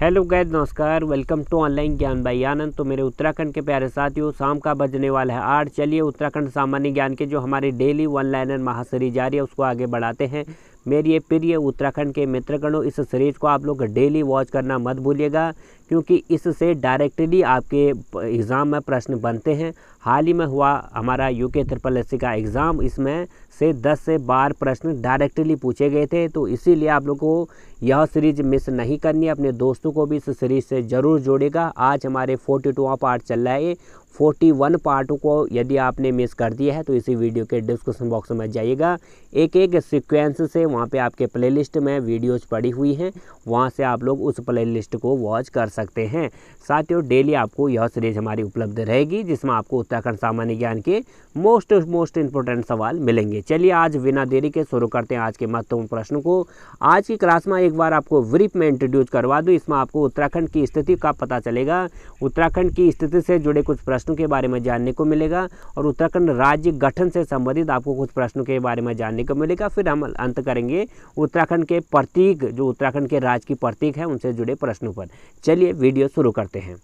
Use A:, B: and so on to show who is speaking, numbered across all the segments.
A: Hello guys, नमस्कार। Welcome to online ज्ञान by आनंद। तो मेरे उत्तराखंड के प्यारे साथियों, शाम का बजने वाला है 8। चलिए उत्तराखंड सामान्य ज्ञान के जो हमारी डेली वन लाइनर महासीरीज जारी है उसको आगे बढ़ाते हैं। मेरी ये प्रिय उत्तराखंड के मित्रगणों, इस सीरीज को आप लोग डेली वॉच करना मत भूलिएगा, क्योंकि इससे डायरेक्टली आपके एग्ज़ाम में प्रश्न बनते हैं। हाल ही में हुआ हमारा यूके SSS का एग्ज़ाम, इसमें से 10 से 12 प्रश्न डायरेक्टली पूछे गए थे। तो इसीलिए आप लोगों को यह सीरीज मिस नहीं करनी, अपने दोस्तों को भी इस सीरीज से ज़रूर जोड़ेगा। आज हमारे 42वां पार्ट चल रहा है। 41 पार्टों को यदि आपने मिस कर दिया है तो इसी वीडियो के डिस्क्रिप्शन बॉक्स में जाइएगा, एक एक सीक्वेंस से वहाँ पे आपके प्लेलिस्ट में वीडियोज़ पड़ी हुई हैं, वहाँ से आप लोग उस प्लेलिस्ट को वॉच कर सकते हैं। साथियों, डेली आपको यह सीरीज हमारी उपलब्ध रहेगी, जिसमें आपको उत्तराखंड सामान्य ज्ञान के मोस्ट इंपॉर्टेंट सवाल मिलेंगे। चलिए आज बिना देरी के शुरू करते हैं आज के महत्वपूर्ण प्रश्न को। आज की क्लास में एक बार आपको ब्रीफ में इंट्रोड्यूस करवा दूँ। इसमें आपको उत्तराखंड की स्थिति का पता चलेगा, उत्तराखंड की स्थिति से जुड़े कुछ प्रश्नों के बारे में जानने को मिलेगा, और उत्तराखंड राज्य गठन से संबंधित आपको कुछ प्रश्नों के बारे में जानने को मिलेगा। फिर हम अंत करेंगे उत्तराखंड के प्रतीक, जो उत्तराखंड के राज्य की प्रतीक है, उनसे जुड़े प्रश्नों पर। चलिए वीडियो शुरू करते हैं।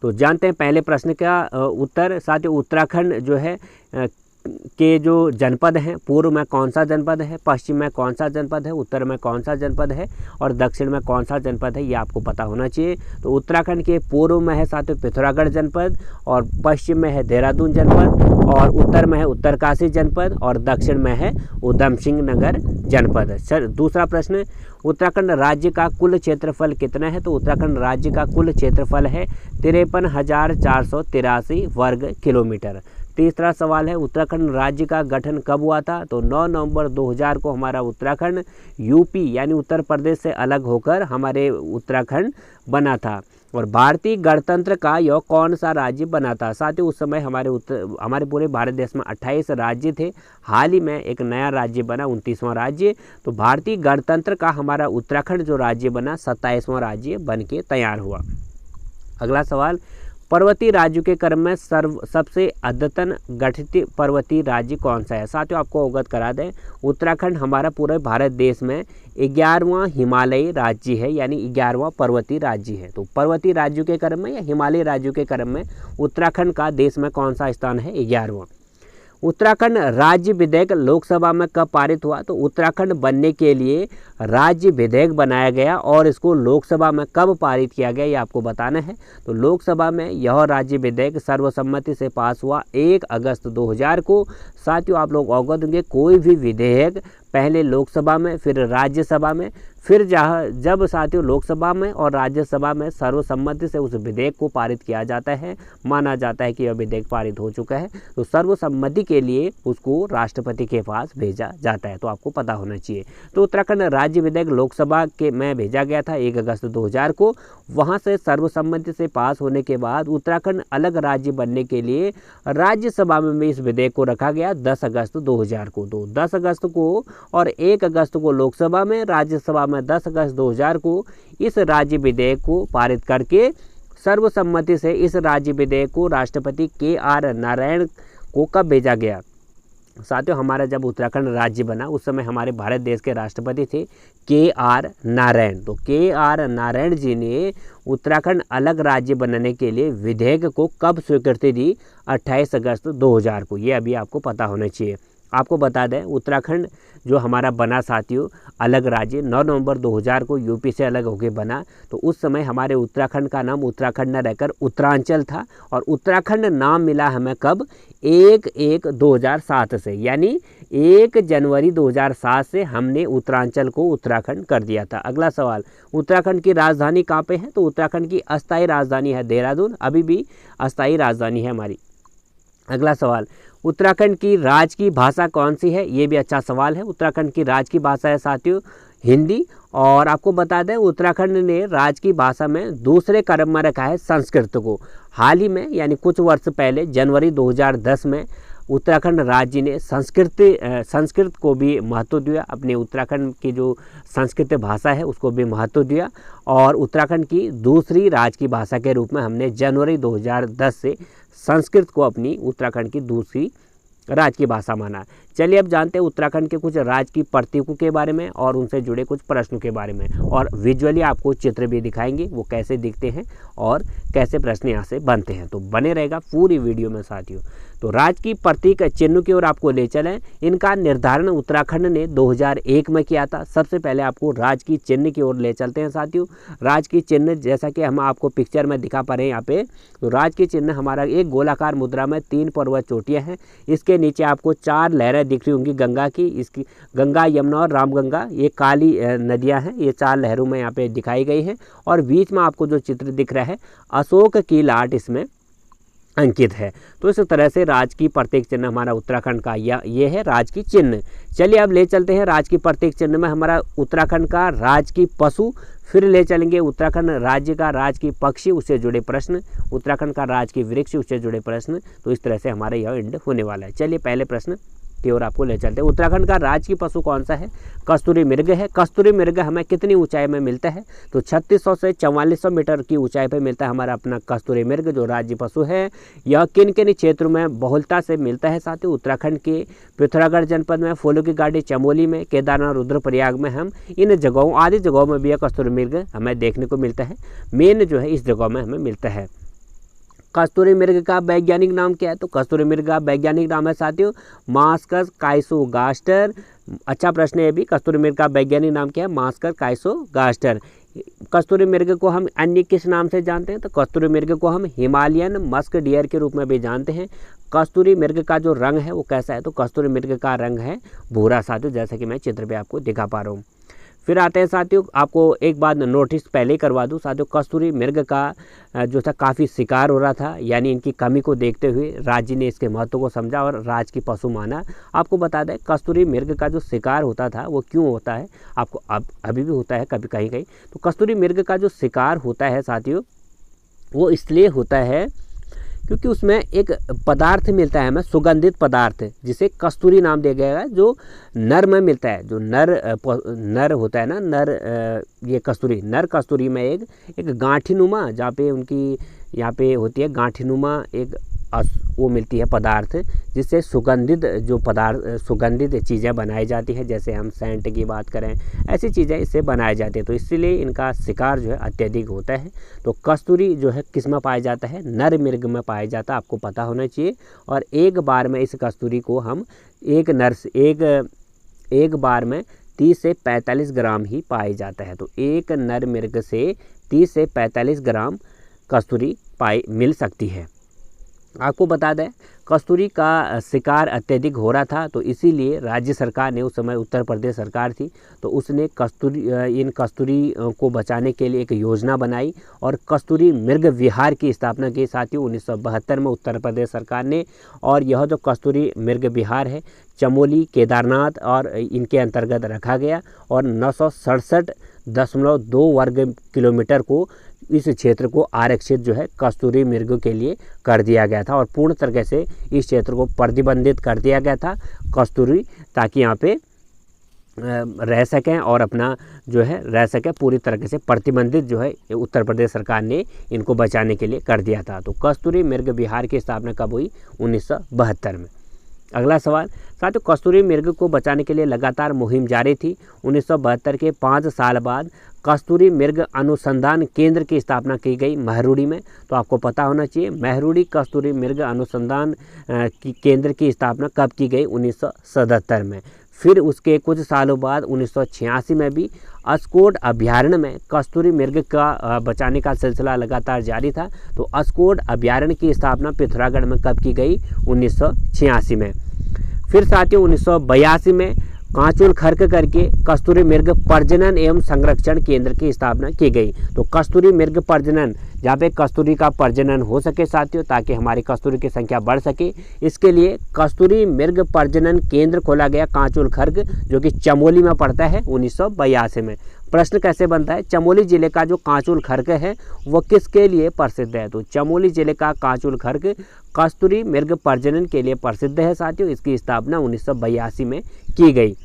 A: तो जानते हैं पहले प्रश्न का उत्तर। साथ ही उत्तराखंड जो है के जो जनपद हैं, पूर्व में कौन सा जनपद है, पश्चिम में कौन सा जनपद है, उत्तर में कौन सा जनपद है और दक्षिण में कौन सा जनपद है, ये आपको पता होना चाहिए। तो उत्तराखंड के पूर्व में है साथियों पिथौरागढ़ जनपद, और पश्चिम में है देहरादून जनपद, और उत्तर में है उत्तरकाशी जनपद, और दक्षिण में है उधम सिंह नगर जनपद। सर दूसरा प्रश्न, उत्तराखंड राज्य का कुल क्षेत्रफल कितना है? तो उत्तराखंड राज्य का कुल क्षेत्रफल है 53,483 वर्ग किलोमीटर। तीसरा सवाल है, उत्तराखंड राज्य का गठन कब हुआ था? तो 9 नवंबर 2000 को हमारा उत्तराखंड यूपी यानी उत्तर प्रदेश से अलग होकर हमारे उत्तराखंड बना था। और भारतीय गणतंत्र का यह कौन सा राज्य बना था? साथ ही उस समय हमारे पूरे भारत देश में 28 राज्य थे। हाल ही में एक नया राज्य बना, 29वां राज्य। तो भारतीय गणतंत्र का हमारा उत्तराखंड जो राज्य बना, 27वां राज्य बन के तैयार हुआ। अगला सवाल, पर्वतीय राज्यों के क्रम में सबसे अद्यतन गठित पर्वतीय राज्य कौन सा है? साथियों आपको अवगत करा दें, उत्तराखंड हमारा पूरे भारत देश में 11वां हिमालयी राज्य है, यानी 11वां पर्वतीय राज्य है। तो पर्वतीय राज्यों के क्रम में या हिमालयी राज्यों के क्रम में उत्तराखंड का देश में कौन सा स्थान है? 11वां। उत्तराखंड राज्य विधेयक लोकसभा में कब पारित हुआ? तो उत्तराखंड बनने के लिए राज्य विधेयक बनाया गया, और इसको लोकसभा में कब पारित किया गया ये आपको बताना है। तो लोकसभा में यह राज्य विधेयक सर्वसम्मति से पास हुआ 1 अगस्त 2000 को। साथियों आप लोग अवगत होंगे, कोई भी विधेयक पहले लोकसभा में, फिर राज्यसभा में, फिर जब साथियों लोकसभा में और राज्यसभा में सर्वसम्मति से उस विधेयक को पारित किया जाता है, माना जाता है कि यह विधेयक पारित हो चुका है, तो सर्वसम्मति के लिए उसको राष्ट्रपति के पास भेजा जाता है। तो आपको पता होना चाहिए। तो उत्तराखंड राज्य विधेयक लोकसभा के में भेजा गया था 1 अगस्त 2000 को। वहाँ से सर्वसम्मति से पास होने के बाद उत्तराखंड अलग राज्य बनने के लिए राज्यसभा में भी इस विधेयक को रखा गया 10 अगस्त 2000 को। तो 10 अगस्त को और 1 अगस्त को लोकसभा में, राज्यसभा में 10 अगस्त 2000 को इस राज्य विधेयक को पारित करके सर्वसम्मति से इस राज्य विधेयक को राष्ट्रपति KR नारायण को कब भेजा गया? साथियों हमारा जब उत्तराखंड राज्य बना उस समय हमारे भारत देश के राष्ट्रपति थे KR नारायण। तो KR नारायण जी ने उत्तराखंड अलग राज्य बनाने के लिए विधेयक को कब स्वीकृति दी? 28 अगस्त 2000 को। ये अभी आपको पता होना चाहिए। आपको बता दें, उत्तराखंड जो हमारा बना साथियों अलग राज्य 9 नवंबर 2000 को यूपी से अलग होकर बना। तो उस समय हमारे उत्तराखंड का नाम उत्तराखंड न रहकर उत्तरांचल था, और उत्तराखंड नाम मिला हमें कब? 1/1/2007 से, यानी 1 जनवरी 2007 से हमने उत्तरांचल को उत्तराखंड कर दिया था। अगला सवाल, उत्तराखंड की राजधानी कहाँ पे है? तो उत्तराखंड की अस्थायी राजधानी है देहरादून, अभी भी अस्थायी राजधानी है हमारी। अगला सवाल, उत्तराखंड की राज्य की भाषा कौन सी है? ये भी अच्छा सवाल है। उत्तराखंड की राज्य की भाषा है साथियों हिंदी, और आपको बता दें उत्तराखंड ने राज्य की भाषा में दूसरे क्रम में रखा है संस्कृत को। हाल ही में यानी कुछ वर्ष पहले जनवरी 2010 में उत्तराखंड राज्य ने संस्कृत को भी महत्व दिया, अपने उत्तराखंड की जो संस्कृत भाषा है उसको भी महत्व दिया, और उत्तराखंड की दूसरी राज्य की भाषा के रूप में हमने जनवरी 2010 से संस्कृत को अपनी उत्तराखंड की दूसरी राज्य की भाषा माना। चलिए अब जानते हैं उत्तराखंड के कुछ राज्य की प्रतीकों के बारे में और उनसे जुड़े कुछ प्रश्नों के बारे में, और विजुअली आपको चित्र भी दिखाएंगे वो कैसे दिखते हैं और कैसे प्रश्न यहाँ से बनते हैं। तो बने रहेगा पूरी वीडियो में साथियों। तो राज्य की प्रतीक चिन्ह की ओर आपको ले चलें। इनका निर्धारण उत्तराखंड ने 2001 में किया था। सबसे पहले आपको राज्य की चिन्ह की ओर ले चलते हैं साथियों। राज्य की चिन्ह जैसा कि हम आपको पिक्चर में दिखा पा रहे हैं यहाँ पे, तो राज्य की चिन्ह हमारा एक गोलाकार मुद्रा में 3 पर्वत चोटियाँ हैं। इसके नीचे आपको 4 लहरें दिख रही होंगी गंगा की। इसकी गंगा, यमुना और रामगंगा, ये काली नदियाँ हैं, ये 4 लहरों में यहाँ पे दिखाई गई हैं। और बीच में आपको जो चित्र दिख रहा है अशोक की लाट इसमें अंकित है। तो इस तरह से राज्य की प्रतीक चिन्ह हमारा उत्तराखंड का ये है राज्य की चिन्ह। चलिए अब ले चलते हैं राज्य की प्रतीक चिन्ह में हमारा उत्तराखंड का राज्य की पशु, फिर ले चलेंगे उत्तराखंड राज्य का राज्य की पक्षी, उससे जुड़े प्रश्न, उत्तराखंड का राज्य की वृक्ष, उससे जुड़े प्रश्न। तो इस तरह से हमारा यह एंड होने वाला है। चलिए पहले प्रश्न की ओर आपको ले चलते हैं। उत्तराखंड का राज्य की पशु कौन सा है? कस्तूरी मृग है। कस्तूरी मृग हमें कितनी ऊंचाई में मिलता है? तो 3600 से 4400 मीटर की ऊंचाई पर मिलता है हमारा अपना कस्तूरी मृग जो राज्य पशु है। यह किन किन क्षेत्रों में बहुलता से मिलता है साथियों? उत्तराखंड के पिथौरागढ़ जनपद में, फूलों की घाटी चमोली में, केदारनाथ रुद्रप्रयाग में, हम इन जगहों आदि जगहों में भी यह कस्तूरी मृग हमें देखने को मिलता है। मेन जो है इस जगहों में हमें मिलता है। कस्तूरी मृग का वैज्ञानिक नाम क्या है? तो कस्तूरी मृग का वैज्ञानिक नाम है साथियों मास्कस काइसोगास्टर। अच्छा प्रश्न है भी, कस्तूरी मृग का वैज्ञानिक नाम क्या है? मास्कस काइसोगास्टर। कस्तूरी मृग को हम अन्य किस नाम से जानते हैं? तो कस्तूरी मृग को हम हिमालयन मस्क डियर के रूप में भी जानते हैं। कस्तूरी मृग का जो रंग है वो कैसा है? तो कस्तूरी मृग का रंग है भूरा साथियों, जैसा कि मैं चित्र पे आपको दिखा पा रहा हूँ। फिर आते हैं साथियों, आपको एक बात नोटिस पहले ही करवा दूं साथियों, कस्तूरी मृग का जो था काफ़ी शिकार हो रहा था, यानी इनकी कमी को देखते हुए राज्य ने इसके महत्व को समझा और राज्य की पशु माना। आपको बता दें कस्तूरी मृग का जो शिकार होता था वो क्यों होता है, आपको अभी भी होता है कभी कहीं कहीं। तो कस्तूरी मृग का जो शिकार होता है साथियों वो इसलिए होता है क्योंकि उसमें एक पदार्थ मिलता है हमें, सुगंधित पदार्थ, जिसे कस्तूरी नाम दिया गया है, जो नर में मिलता है। जो नर होता है ना, ये कस्तूरी, नर कस्तूरी में एक गांठीनुमा, जहाँ पे उनकी यहाँ पे होती है गांठीनुमा एक वो मिलती है पदार्थ, जिससे सुगंधित चीज़ें बनाई जाती हैं। जैसे हम सेंट की बात करें, ऐसी चीज़ें इससे बनाई जाती हैं। तो इसीलिए इनका शिकार जो है अत्यधिक होता है। तो कस्तूरी जो है किस में पाया जाता है? नर मृग में पाया जाता है, आपको पता होना चाहिए। और एक बार में इस कस्तूरी को हम एक बार में 30 से 45 ग्राम ही पाया जाता है। तो एक नर मृग से 30 से 45 ग्राम कस्तूरी मिल सकती है। आपको बता दें कस्तूरी का शिकार अत्यधिक हो रहा था, तो इसीलिए राज्य सरकार ने, उस समय उत्तर प्रदेश सरकार थी, तो उसने इन कस्तूरी को बचाने के लिए एक योजना बनाई और कस्तूरी मृग विहार की स्थापना की साथियों 1972 में उत्तर प्रदेश सरकार ने। और यह जो कस्तूरी मृग विहार है चमोली, केदारनाथ और इनके अंतर्गत रखा गया और 967.2 वर्ग किलोमीटर को इस क्षेत्र को आरक्षित जो है कस्तूरी मृग के लिए कर दिया गया था और पूर्ण तरीके से इस क्षेत्र को प्रतिबंधित कर दिया गया था कस्तूरी, ताकि यहाँ पे रह सकें और अपना जो है रह सकें। पूरी तरीके से प्रतिबंधित जो है उत्तर प्रदेश सरकार ने इनको बचाने के लिए कर दिया था। तो कस्तूरी मृग विहार की स्थापना कब हुई? 1972 में। अगला सवाल साथियों, कस्तूरी मृग को बचाने के लिए लगातार मुहिम जारी थी। 1972 के 5 साल बाद कस्तूरी मृग अनुसंधान केंद्र की स्थापना की गई महरूड़ी में। तो आपको पता होना चाहिए महरूड़ी कस्तूरी मृग अनुसंधान केंद्र की स्थापना कब की गई? 1977 में। फिर उसके कुछ सालों बाद 1986 में भी अस्कोट अभयारण्य में कस्तूरी मृग का बचाने का सिलसिला लगातार जारी था। तो अस्कोट अभयारण्य की स्थापना पिथौरागढ़ में कब की गई? 1986 में। फिर साथियों 1982 में कांचुल खर्क करके कस्तूरी मृग प्रजनन एवं संरक्षण केंद्र की स्थापना की गई। तो कस्तूरी मृग प्रजनन, जहाँ पे कस्तूरी का प्रजनन हो सके साथियों, ताकि हमारी कस्तूरी की संख्या बढ़ सके, इसके लिए कस्तूरी मृग प्रजनन केंद्र खोला गया कांचुल खर्क, जो कि चमोली में पड़ता है 1982 में। प्रश्न कैसे बनता है? चमोली जिले का जो कांचुल खर्क है वो किसके लिए प्रसिद्ध है? तो चमोली जिले का कांचुल खर्क कस्तूरी मृग प्रजनन के लिए प्रसिद्ध है साथियों। इसकी स्थापना 1982 में की गई।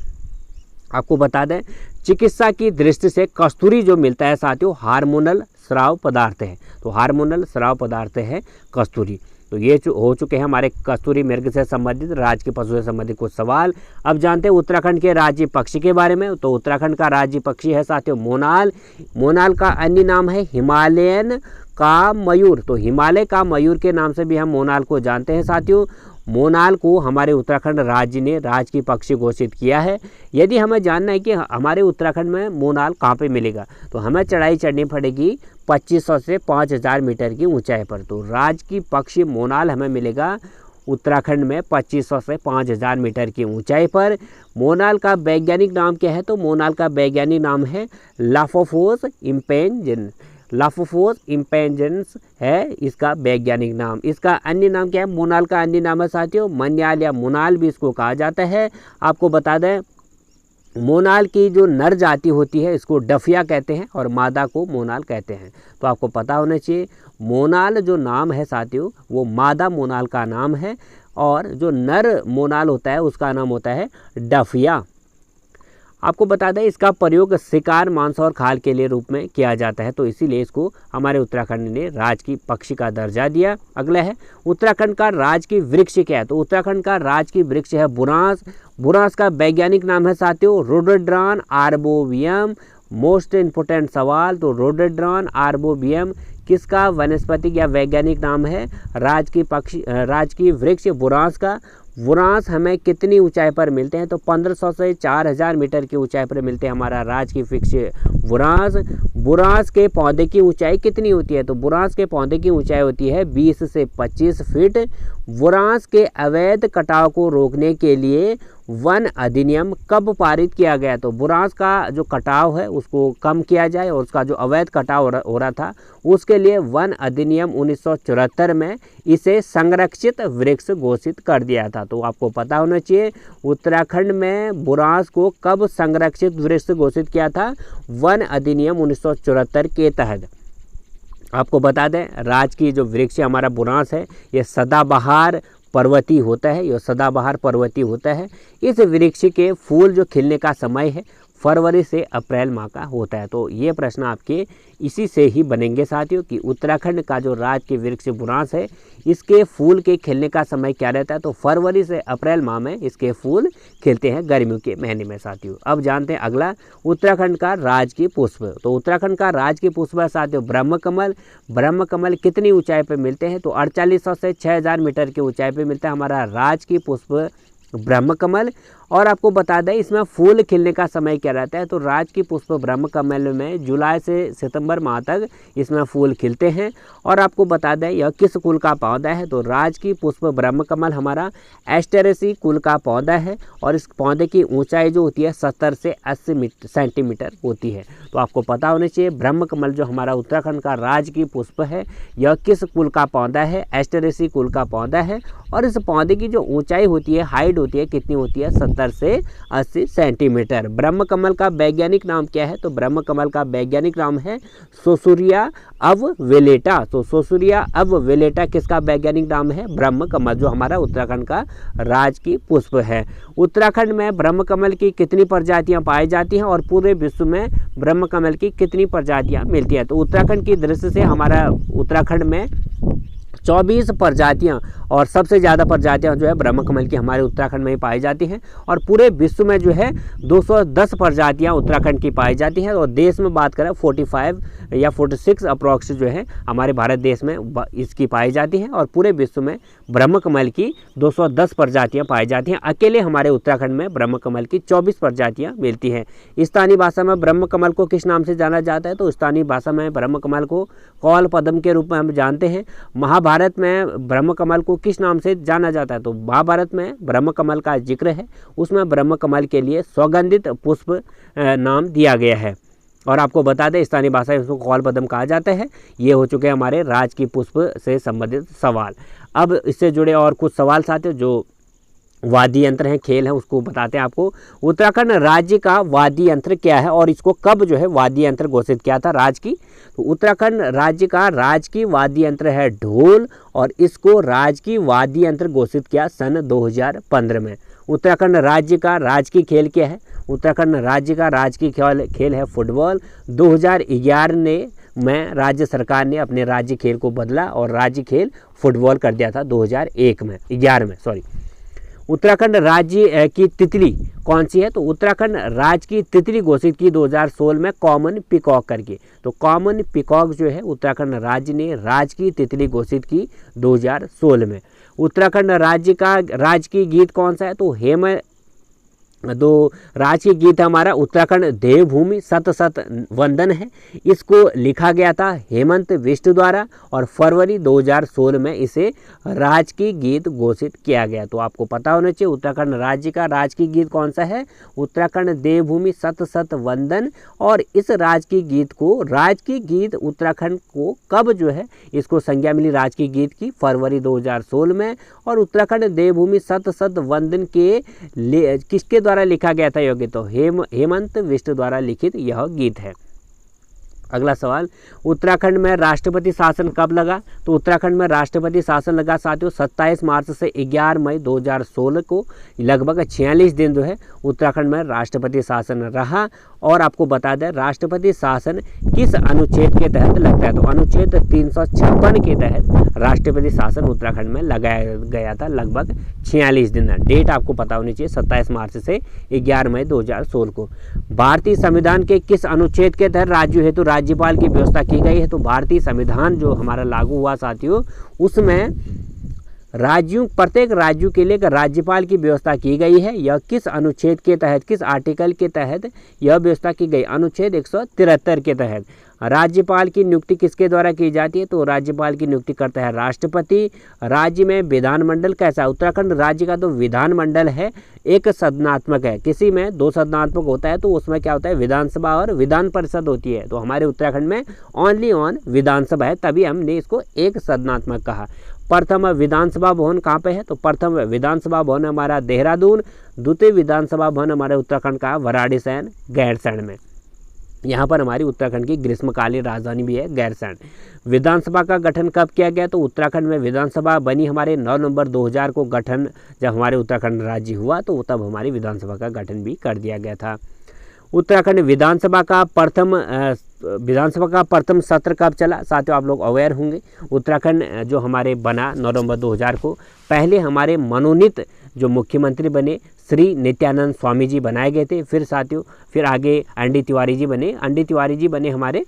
A: आपको बता दें चिकित्सा की दृष्टि से कस्तूरी जो मिलता है साथियों हार्मोनल स्राव पदार्थ है। तो हार्मोनल स्राव पदार्थ है कस्तूरी। तो ये हो चुके हैं हमारे कस्तूरी मृग से संबंधित, राज्य के पशु से संबंधित कुछ सवाल। अब जानते हैं उत्तराखंड के राज्य पक्षी के बारे में। तो उत्तराखंड का राज्य पक्षी है साथियों मोनाल। मोनाल का अन्य नाम है हिमालयन का मयूर। तो हिमालय का मयूर के नाम से भी हम मोनाल को जानते हैं साथियों। मोनाल को हमारे उत्तराखंड राज्य ने राज्य की पक्षी घोषित किया है। यदि हमें जानना है कि हमारे उत्तराखंड में मोनाल कहाँ पे मिलेगा, तो हमें चढ़ाई चढ़नी पड़ेगी 2500 से 5000 मीटर की ऊंचाई पर। तो राज्य की पक्षी मोनाल हमें मिलेगा उत्तराखंड में 2500 से 5000 मीटर की ऊंचाई पर। मोनाल का वैज्ञानिक नाम क्या है, तो मोनाल का वैज्ञानिक नाम है लाफोफोस इम्पेंजेंस। लाफोफोस इम्पेंजेंस है इसका वैज्ञानिक नाम। इसका अन्य नाम क्या है, मोनाल का अन्य नाम है साथियों मन्याल या मोनाल भी इसको कहा जाता है। आपको बता दें मोनाल की जो नर जाति होती है इसको डफिया कहते हैं और मादा को मोनाल कहते हैं। तो आपको पता होना चाहिए मोनाल जो नाम है साथियों वो मादा मोनाल का नाम है और जो नर मोनाल होता है उसका नाम होता है डफिया। आपको बता दें इसका प्रयोग शिकार, मांस और खाल के लिए रूप में किया जाता है। तो इसीलिए इसको हमारे उत्तराखंड ने राज्य की पक्षी का दर्जा दिया। अगला है उत्तराखंड का राज्य की वृक्ष क्या है, तो उत्तराखंड का राज्य की वृक्ष है बुरांस। बुरांस का वैज्ञानिक नाम है साथियों रोडोडेंड्रॉन आर्बोवियम। मोस्ट इंपोर्टेंट सवाल, तो रोडोडेंड्रॉन आर्बोवियम किसका वनस्पति या वैज्ञानिक नाम है, राज्य की वृक्ष बुरांस का। बुरांस हमें कितनी ऊंचाई पर मिलते हैं, तो 1500 से 4000 मीटर की ऊंचाई पर मिलते हैं हमारा राज्य की वृक्ष बुरांस। बुरांस के पौधे की ऊंचाई कितनी होती है, तो बुरांस के पौधे की ऊंचाई होती है 20 से 25 फीट। बुरांस के अवैध कटाव को रोकने के लिए वन अधिनियम कब पारित किया गया, तो बुरांस का जो कटाव है उसको कम किया जाए और उसका जो अवैध कटाव हो रहा था उसके लिए वन अधिनियम 1974 में इसे संरक्षित वृक्ष घोषित कर दिया था। तो आपको पता होना चाहिए उत्तराखंड में बुरांस को कब संरक्षित वृक्ष घोषित किया था, वन अधिनियम 1974 के तहत। आपको बता दें राज्य की जो वृक्ष हमारा बुरांस है ये सदाबहार पर्वती होता है, यह सदाबहार पर्वती होता है। इस वृक्ष के फूल जो खिलने का समय है फरवरी से अप्रैल माह का होता है। तो ये प्रश्न आपके इसी से ही बनेंगे साथियों कि उत्तराखंड का जो राज्य के वृक्ष बुरांस है इसके फूल के खिलने का समय क्या रहता है, तो फरवरी से अप्रैल माह में इसके फूल खिलते हैं गर्मियों के महीने में साथियों। अब जानते हैं अगला उत्तराखंड का राज्य की पुष्प। तो उत्तराखंड का राज्य की पुष्प है साथियों ब्रह्मकमल। ब्रह्मकमल कितनी ऊंचाई पर मिलते हैं, तो 4800 से 6000 मीटर की ऊंचाई पर मिलता है हमारा राज्य की पुष्प ब्रह्मकमल। और आपको बता दें इसमें फूल खिलने का समय क्या रहता है, तो राज्य की पुष्प ब्रह्मकमल में जुलाई से सितंबर माह तक इसमें फूल खिलते हैं। और आपको बता दें यह किस कुल का पौधा है, तो राज्य की पुष्प ब्रह्मकमल हमारा एस्टेरेसी कुल का पौधा है और इस पौधे की ऊंचाई जो होती है 70 से 80 सेंटीमीटर होती है। तो आपको पता होना चाहिए ब्रह्मकमल जो हमारा उत्तराखंड का राज्य की पुष्प है यह किस कुल का पौधा है, एस्टेरेसी कुल का पौधा है। और इस पौधे की जो ऊंचाई होती है, हाइट होती है, कितनी होती है 70 से 80 सेंटीमीटर। ब्रह्मकमल का वैज्ञानिक नाम क्या है, तो ब्रह्मकमल का वैज्ञानिक नाम है सोसुरिया अववेलेटा। तो सोसुरिया अववेलेटा किसका वैज्ञानिक नाम है, ब्रह्मकमल जो हमारा उत्तराखंड का राज्य की पुष्प है। उत्तराखंड में ब्रह्मकमल की कितनी प्रजातियां पाई जाती हैं और पूरे विश्व में ब्रह्मकमल की कितनी प्रजातियां मिलती हैं, तो उत्तराखंड की दृष्टि से हमारा उत्तराखंड में 24 प्रजातियां और सबसे ज़्यादा प्रजातियां जो है ब्रह्मकमल की हमारे उत्तराखंड में ही पाई जाती हैं और पूरे विश्व में जो है 210 प्रजातियां उत्तराखंड की पाई जाती हैं। और देश में बात करें 45 या 46 अप्रॉक्स जो है हमारे भारत देश में इसकी पाई जाती हैं और पूरे विश्व में ब्रह्मकमल की 210 प्रजातियाँ पाई जाती हैं। अकेले हमारे उत्तराखंड में ब्रह्मकमल की 24 प्रजातियाँ मिलती हैं। स्थानीय भाषा में ब्रह्मकमल को किस नाम से जाना जाता है, तो स्थानीय भाषा में ब्रह्मकमल को कौल पद्म के रूप में हम जानते हैं। महाभारत में ब्रह्मकमल को किस नाम से जाना जाता है, तो महाभारत में ब्रह्मकमल का जिक्र है, उसमें ब्रह्मकमल के लिए सौगंधित पुष्प नाम दिया गया है। और आपको बता दें स्थानीय भाषा में उसको कौल पद्म कहा जाता है। ये हो चुके हैं हमारे राज्य की पुष्प से संबंधित सवाल। अब इससे जुड़े और कुछ सवाल साथियों जो वाद्य यंत्र हैं, खेल हैं, उसको बताते हैं आपको। उत्तराखंड राज्य का वाद्य यंत्र क्या है और इसको कब जो है वाद्य यंत्र घोषित किया था राज्य की, तो उत्तराखंड राज्य का राजकीय वाद्य यंत्र है ढोल और इसको राजकीय वाद्य यंत्र घोषित किया सन 2015 में। उत्तराखंड राज्य का राजकीय खेल क्या है, उत्तराखंड राज्य का राजकीय खेल है फुटबॉल। 2011 ने में राज्य सरकार ने अपने राज्य खेल को बदला और राज्य खेल फुटबॉल कर दिया था 2011 में सॉरी। उत्तराखंड राज्य की तितली कौन सी है? तो उत्तराखंड राज्य की तितली घोषित की 2016 में कॉमन पीकॉक करके। तो कॉमन पीकॉक जो है उत्तराखंड राज्य ने राज्य की तितली घोषित की 2016 में। उत्तराखंड राज्य की गीत कौन सा है? तो राज्य गीत हमारा उत्तराखंड देवभूमि सत सत वंदन है। इसको लिखा गया था हेमंत बिष्ट द्वारा और फरवरी 2016 में इसे राज्य की गीत घोषित किया गया। तो आपको पता होना चाहिए उत्तराखंड राज्य का राजकीय गीत कौन सा है? उत्तराखंड देवभूमि सत सत वंदन। और इस राज्य की गीत उत्तराखंड को कब जो है इसको संज्ञा मिली राज्य की गीत की? फरवरी 2016 में। और उत्तराखंड देवभूमि सत सत वंदन के किसके द्वारा लिखा गया था? योग्य तो हेमंत बिष्ट द्वारा लिखित यह गीत है। अगला सवाल, उत्तराखंड में राष्ट्रपति शासन कब लगा? तो उत्तराखंड में राष्ट्रपति शासन लगा साथियों 27 मार्च से 11 मई 2016 को। लगभग 46 दिन जो है उत्तराखंड में राष्ट्रपति शासन रहा। और आपको बता दें राष्ट्रपति शासन किस अनुच्छेद के तहत लगता है? तो अनुच्छेद 356 के तहत राष्ट्रपति शासन उत्तराखंड में लगाया गया था लगभग 46 दिन। डेट आपको पता होनी चाहिए 27 मार्च से 11 मई 2016 को। भारतीय संविधान के किस अनुच्छेद के तहत राज्यों हेतु राज्यपाल की व्यवस्था की गई है? तो भारतीय संविधान जो हमारा लागू हुआ साथियों उसमें प्रत्येक राज्यों के लिए राज्यपाल की व्यवस्था की गई है। यह किस अनुच्छेद के तहत, किस आर्टिकल के तहत यह व्यवस्था की गई? अनुच्छेद 173 के तहत। राज्यपाल की नियुक्ति किसके द्वारा की जाती है? तो राज्यपाल की नियुक्ति करता है राष्ट्रपति। राज्य में विधानमंडल कैसा? उत्तराखंड राज्य का तो विधानमंडल है एक सदनात्मक है। किसी में 2 सदनात्मक होता है तो उसमें क्या होता है? विधानसभा और विधान परिषद होती है। तो हमारे उत्तराखंड में ओनली विधानसभा है, तभी हमने इसको एक सदनात्मक कहा। प्रथम विधानसभा भवन कहाँ पे है? तो प्रथम विधानसभा भवन हमारा देहरादून। द्वितीय विधानसभा भवन हमारे उत्तराखंड का भराड़ीसैंण गैरसैंण में। यहाँ पर हमारी उत्तराखंड की ग्रीष्मकालीन राजधानी भी है गैरसैंण। विधानसभा का गठन कब किया गया? तो उत्तराखंड में विधानसभा बनी हमारे 9 नवंबर 2000 को गठन जब हमारे उत्तराखंड राज्य हुआ तो तब हमारी विधानसभा का गठन भी कर दिया गया था। उत्तराखंड विधानसभा का प्रथम सत्र कब चला? साथियों आप लोग अवेयर होंगे उत्तराखंड जो हमारे बना 9 नवंबर 2000 को। पहले हमारे मनोनीत जो मुख्यमंत्री बने श्री नित्यानंद स्वामी जी बनाए गए थे। फिर आगे एनडी तिवारी जी बने हमारे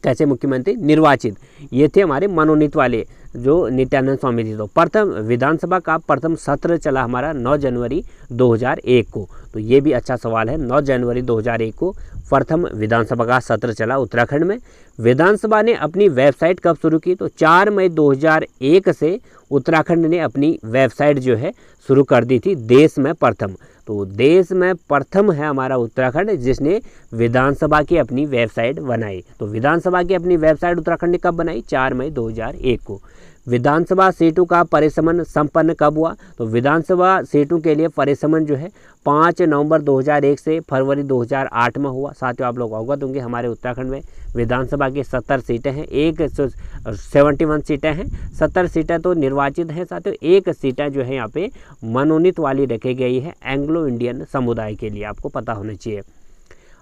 A: कैसे मुख्यमंत्री? निर्वाचित। ये थे हमारे मनोनीत वाले जो नित्यानंद स्वामी जी। तो प्रथम विधानसभा का प्रथम सत्र चला हमारा 9 जनवरी 2001 को। तो ये भी अच्छा सवाल है। 9 जनवरी 2001 को प्रथम विधानसभा का सत्र चला उत्तराखंड में। विधानसभा ने अपनी वेबसाइट कब शुरू की? तो 4 मई 2001 से उत्तराखंड ने अपनी वेबसाइट जो है शुरू कर दी थी देश में प्रथम। तो देश में प्रथम है हमारा उत्तराखंड जिसने विधानसभा की अपनी वेबसाइट बनाई। तो विधानसभा की अपनी वेबसाइट उत्तराखंड ने कब बनाई? 4 मई 2001 को। विधानसभा सीटों का परिसमन संपन्न कब हुआ? तो विधानसभा सीटों के लिए परिसमन जो है 5 नवंबर 2001 से फरवरी 2008 में हुआ। साथियों आप लोग अवगत होंगे हमारे उत्तराखंड में विधानसभा की 70 सीटें हैं, 71 सीटें हैं। 70 सीटें तो निर्वाचित हैं साथियों, 1 सीटें जो है यहाँ पे मनोनीत वाली रखी गई है एंग्लो इंडियन समुदाय के लिए, आपको पता होना चाहिए।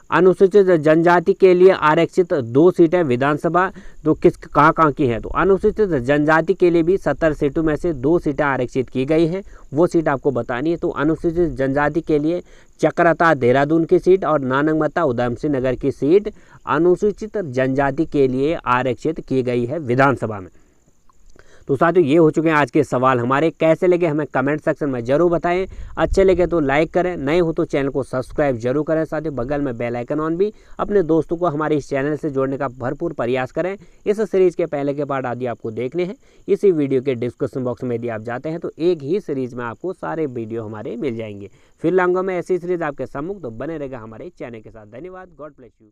A: अनुसूचित जनजाति के लिए आरक्षित 2 सीटें विधानसभा तो कहाँ की हैं? तो अनुसूचित जनजाति के लिए भी 70 सीटों में से 2 सीटें आरक्षित की गई हैं। वो सीट आपको बतानी है। तो अनुसूचित जनजाति के लिए चक्रता देहरादून की सीट और नानगमता उधमसिंह नगर की सीट अनुसूचित जनजाति के लिए आरक्षित की गई है विधानसभा में। तो साथियों ये हो चुके हैं आज के सवाल हमारे। कैसे लगे हमें कमेंट सेक्शन में जरूर बताएं। अच्छे लगे तो लाइक करें, नए हो तो चैनल को सब्सक्राइब जरूर करें। साथियों बगल में बेल आइकन ऑन भी अपने दोस्तों को हमारे इस चैनल से जोड़ने का भरपूर प्रयास करें। इस सीरीज के पहले के पार्ट आदि आपको देखने हैं इसी वीडियो के डिस्क्रिप्शन बॉक्स में यदि आप जाते हैं तो एक ही सीरीज में आपको सारे वीडियो हमारे मिल जाएंगे। फिर लाऊंगा मैं ऐसी सीरीज आपके सम्मुख, तो बने रहेगा हमारे चैनल के साथ। धन्यवाद। God bless you.